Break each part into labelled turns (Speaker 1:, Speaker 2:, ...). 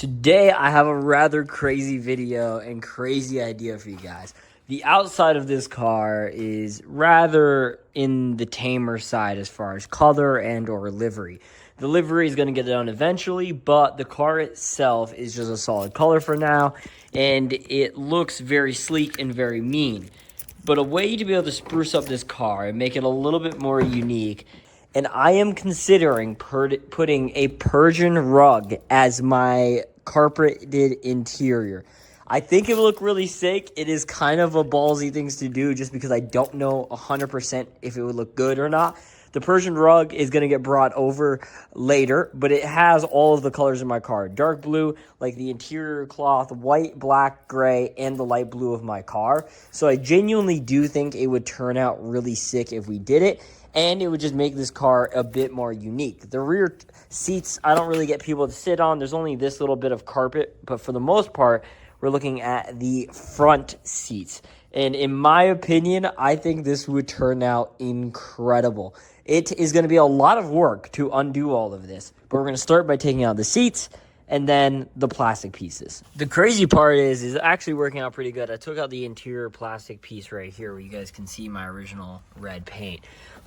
Speaker 1: Today, I have a rather crazy video and crazy idea for you guys. The outside of this car is rather in the tamer side as far as color and or livery. The livery is going to get done eventually, but the car itself is just a solid color for now, and it looks very sleek and very mean. But a way to be able to spruce up this car and make it a little bit more unique, and I am considering putting a Persian rug as my carpeted interior. I think it would look really sick. It is kind of a ballsy thing to do just because I don't know 100% if it would look good or not. The Persian rug is going to get brought over later, but it has all of the colors in my car. Dark blue, like the interior cloth, white, black, gray, and the light blue of my car. So I genuinely do think it would turn out really sick if we did it, and it would just make this car a bit more unique. The rear seats, I don't really get people to sit on. There's only this little bit of carpet, but for the most part, we're looking at the front seats. And in my opinion, I think this would turn out incredible. It is going to be a lot of work to undo all of this, but we're going to start by taking out the seats and then the plastic pieces. The crazy part is actually working out pretty good. I took out the interior plastic piece right here where you guys can see my original red paint.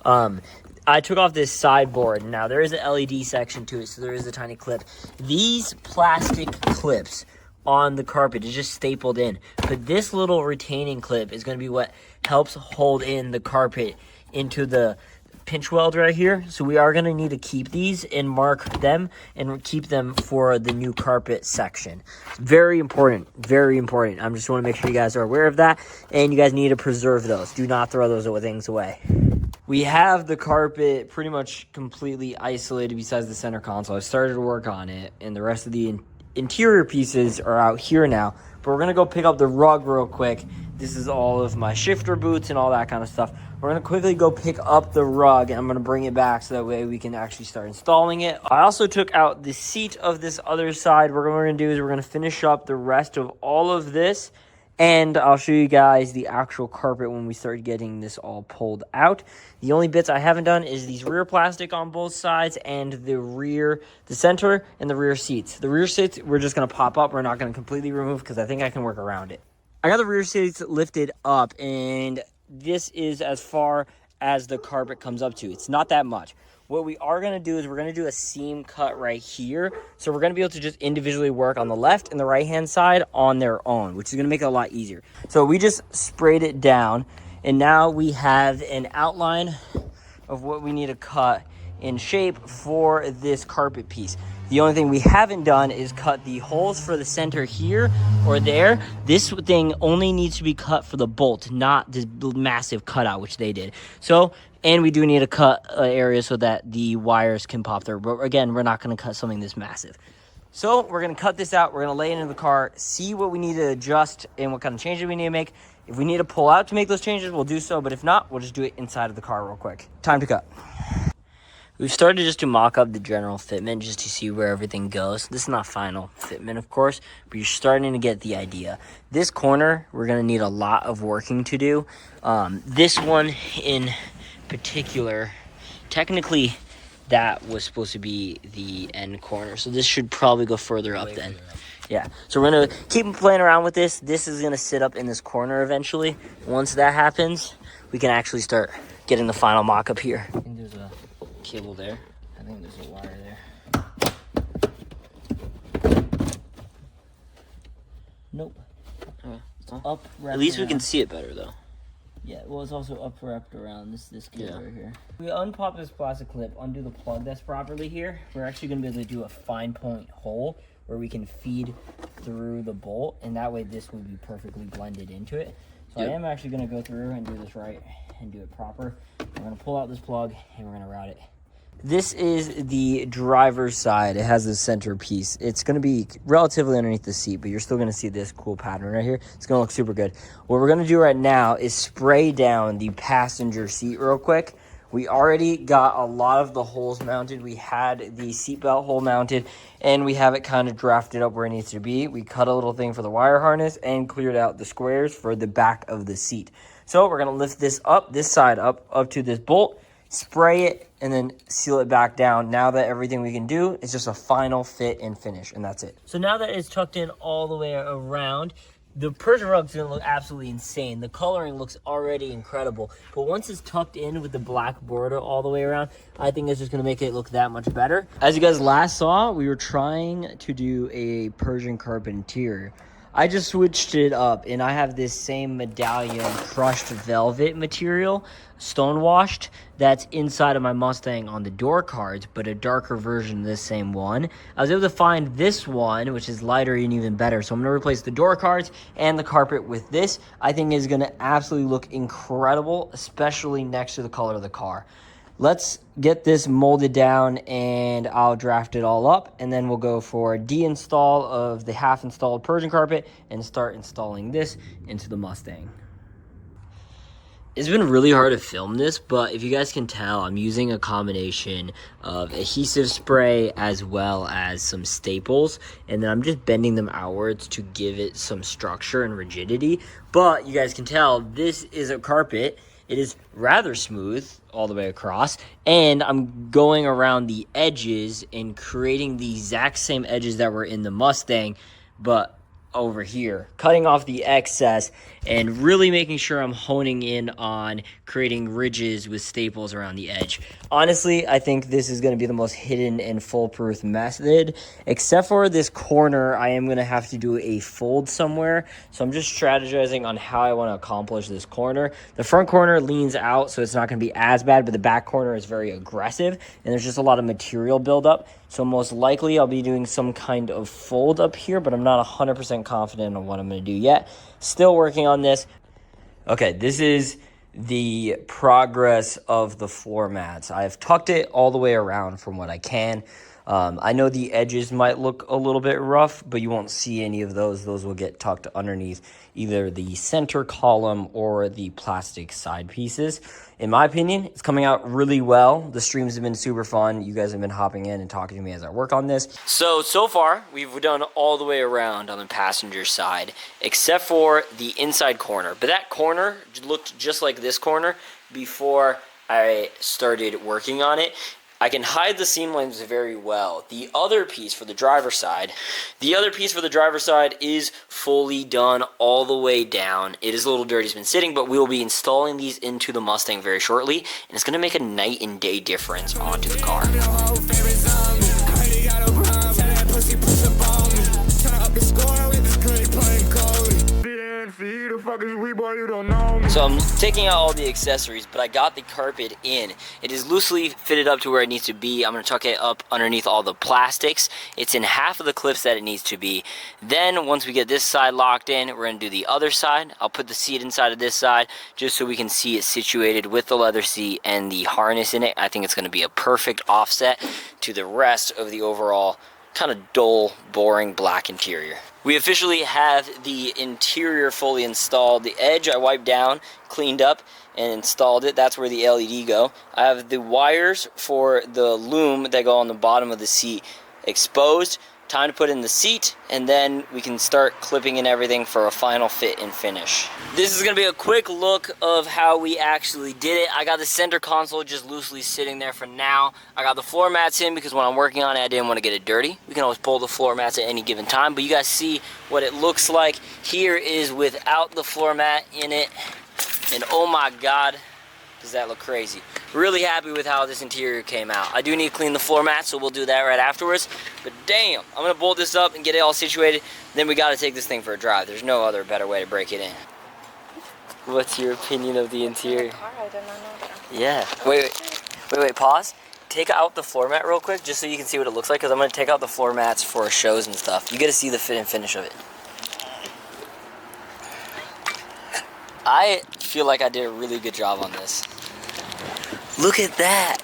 Speaker 1: I took off this sideboard. Now, there is an LED section to it, so there is a tiny clip. These plastic clips on the carpet is just stapled in, but this little retaining clip is going to be what helps hold in the carpet into the pinch weld right here. So we are going to need to keep these and mark them and keep them for the new carpet section. Very important, very important. I just want to make sure you guys are aware of that, and you guys need to preserve those. Do not throw those things away. We have the carpet pretty much completely isolated besides the center console. I've started to work on it, and the rest of the interior pieces are out here now, but we're going to go pick up the rug real quick. This is all of my shifter boots and all that kind of stuff. We're going to quickly go pick up the rug, and I'm going to bring it back so that way we can actually start installing it. I also took out the seat of this other side. What we're going to do is we're going to finish up the rest of all of this, and I'll show you guys the actual carpet when we start getting this all pulled out. The only bits I haven't done is these rear plastic on both sides and the center and the rear seats. The rear seats, we're just going to pop up. We're not going to completely remove because I think I can work around it. I got the rear seats lifted up, and this is as far as the carpet comes up to. It's not that much. What we are going to do is we're going to do a seam cut right here. So we're going to be able to just individually work on the left and the right-hand side on their own, which is going to make it a lot easier. So we just sprayed it down, and now we have an outline of what we need to cut in shape for this carpet piece. The only thing we haven't done is cut the holes for the center here or there. This thing only needs to be cut for the bolt, not this massive cutout, which they did. So, and we do need to cut an area so that the wires can pop through. But again, we're not going to cut something this massive. So we're going to cut this out. We're going to lay it into the car, see what we need to adjust and what kind of changes we need to make. If we need to pull out to make those changes, we'll do so. But if not, we'll just do it inside of the car real quick. Time to cut. We've started just to mock up the general fitment just to see where everything goes. This is not final fitment, of course, but you're starting to get the idea. This corner, we're going to need a lot of working to do. This one in particular, technically that was supposed to be the end corner, so this should probably go further up then. Yeah, so we're going to keep playing around with this. This is going to sit up in this corner eventually. Once that happens, we can actually start getting the final mock-up here. I think there's a cable there. I think there's a wire there. Nope. Up. At least we can see it better though. Yeah, well, it's also up wrapped around this cable right here. We unpop this plastic clip, undo the plug that's properly here. We're actually going to be able to do a fine point hole where we can feed through the bolt, and that way this will be perfectly blended into it. So I am actually going to go through and do this right and do it proper. We're going to pull out this plug and we're going to route it. This is the driver's side. It has the center piece. It's going to be relatively underneath the seat, but you're still going to see this cool pattern right here. It's going to look super good. What we're going to do right now is spray down the passenger seat real quick. We already got a lot of the holes mounted. We had the seatbelt hole mounted, and we have it kind of drafted up where it needs to be. We cut a little thing for the wire harness and cleared out the squares for the back of the seat. So we're going to lift this up, this side up to this bolt, spray it and then seal it back down. Now that everything we can do is just a final fit and finish, and that's it. So now that it's tucked in all the way around, the Persian rug's gonna look absolutely insane. The coloring looks already incredible, but once it's tucked in with the black border all the way around, I think it's just gonna make it look that much better. As you guys last saw, we were trying to do a Persian carpet interior. I just switched it up, and I have this same medallion crushed velvet material, stone washed, that's inside of my Mustang on the door cards, but a darker version of this same one. I was able to find this one, which is lighter and even better. So I'm gonna replace the door cards and the carpet with this. I think is gonna absolutely look incredible, especially next to the color of the car. Let's get this molded down and I'll draft it all up, and then we'll go for a deinstall of the half installed Persian carpet and start installing this into the Mustang. It's been really hard to film this, but if you guys can tell, I'm using a combination of adhesive spray as well as some staples, and then I'm just bending them outwards to give it some structure and rigidity. But you guys can tell this is a carpet. It is rather smooth all the way across, and I'm going around the edges and creating the exact same edges that were in the Mustang, but over here, cutting off the excess and really making sure I'm honing in on creating ridges with staples around the edge. Honestly, I think this is going to be the most hidden and foolproof method, except for this corner. I am going to have to do a fold somewhere, so I'm just strategizing on how I want to accomplish this corner. The front corner leans out, so it's not going to be as bad, but the back corner is very aggressive, and there's just a lot of material buildup. So most likely I'll be doing some kind of fold up here, but I'm not 100% confident on what I'm going to do yet. Still working on this. Okay, this is the progress of the floor mats. I've tucked it all the way around from what I can. I know the edges might look a little bit rough, but you won't see any of those. Those will get tucked underneath either the center column or the plastic side pieces. In my opinion, it's coming out really well. The streams have been super fun. You guys have been hopping in and talking to me as I work on this. So far, we've done all the way around on the passenger side, except for the inside corner. But that corner looked just like this corner before I started working on it. I can hide the seam lines very well. The other piece for the driver's side is fully done all the way down. It is a little dirty, it's been sitting, but we will be installing these into the Mustang very shortly, and it's gonna make a night and day difference onto the car. So I'm taking out all the accessories, but I got the carpet in. It is loosely fitted up to where it needs to be. I'm going to tuck it up underneath all the plastics. It's in half of the clips that it needs to be. Then once we get this side locked in, we're going to do the other side. I'll put the seat inside of this side just so we can see it situated with the leather seat and the harness in it. I think it's going to be a perfect offset to the rest of the overall kind of dull, boring black interior. We officially have the interior fully installed. The edge I wiped down, cleaned up, and installed it. That's where the LED go. I have the wires for the loom that go on the bottom of the seat exposed. Time to put in the seat, and then we can start clipping in everything for a final fit and finish. This is going to be a quick look of how we actually did it. I got the center console just loosely sitting there for now. I got the floor mats in because when I'm working on it, I didn't want to get it dirty. We can always pull the floor mats at any given time, but you guys see what it looks like. Here is without the floor mat in it, and oh my god, does that look crazy. Really happy with how this interior came out. I do need to clean the floor mat, so we'll do that right afterwards. But damn, I'm gonna bolt this up and get it all situated. Then we gotta take this thing for a drive. There's no other better way to break it in. What's your opinion of the interior?
Speaker 2: I did not know that.
Speaker 1: Yeah. Wait, pause. Take out the floor mat real quick, just so you can see what it looks like, because I'm gonna take out the floor mats for shows and stuff. You get to see the fit and finish of it. I feel like I did a really good job on this. Look at that.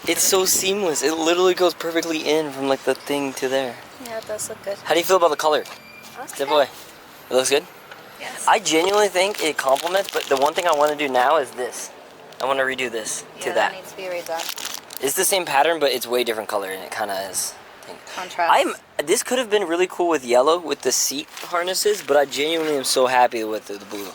Speaker 1: It's so seamless. It literally goes perfectly in from like the thing to there.
Speaker 2: Yeah, it does look good.
Speaker 1: How do you feel about the color? Step away. It looks good?
Speaker 2: Yes.
Speaker 1: I genuinely think it complements, but the one thing I want to do now is this. I want to redo this to that.
Speaker 2: That needs to be redone.
Speaker 1: It's the same pattern, but it's way different color, and it kind of is.
Speaker 2: Contrast.
Speaker 1: This could have been really cool with yellow with the seat harnesses, but I genuinely am so happy with the blue.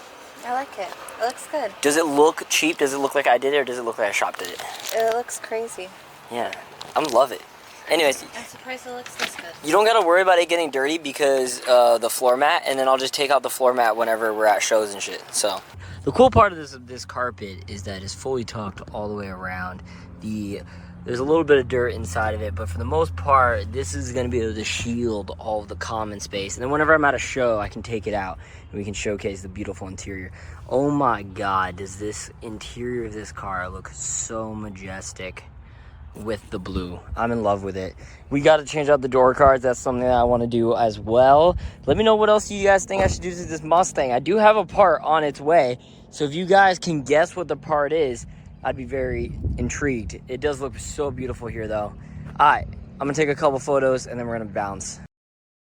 Speaker 2: I like it. It looks good.
Speaker 1: Does it look cheap? Does it look like I did it, or does it look like I shop did it?
Speaker 2: It looks crazy.
Speaker 1: Yeah, I love it. Anyways,
Speaker 2: I'm surprised it looks this good.
Speaker 1: you don't gotta worry about it getting dirty because the floor mat, and then I'll just take out the floor mat whenever we're at shows and shit. So, the cool part of this carpet is that it's fully tucked all the way around. There's a little bit of dirt inside of it, but for the most part, this is gonna be able to shield all of the common space. And then whenever I'm at a show, I can take it out and we can showcase the beautiful interior. Oh my God, does this interior of this car look so majestic with the blue. I'm in love with it. We got to change out the door cards. That's something that I want to do as well. Let me know what else you guys think I should do to this Mustang. I do have a part on its way, so if you guys can guess what the part is, I'd be very intrigued. It does look so beautiful here though. All right, I'm gonna take a couple photos and then we're gonna bounce.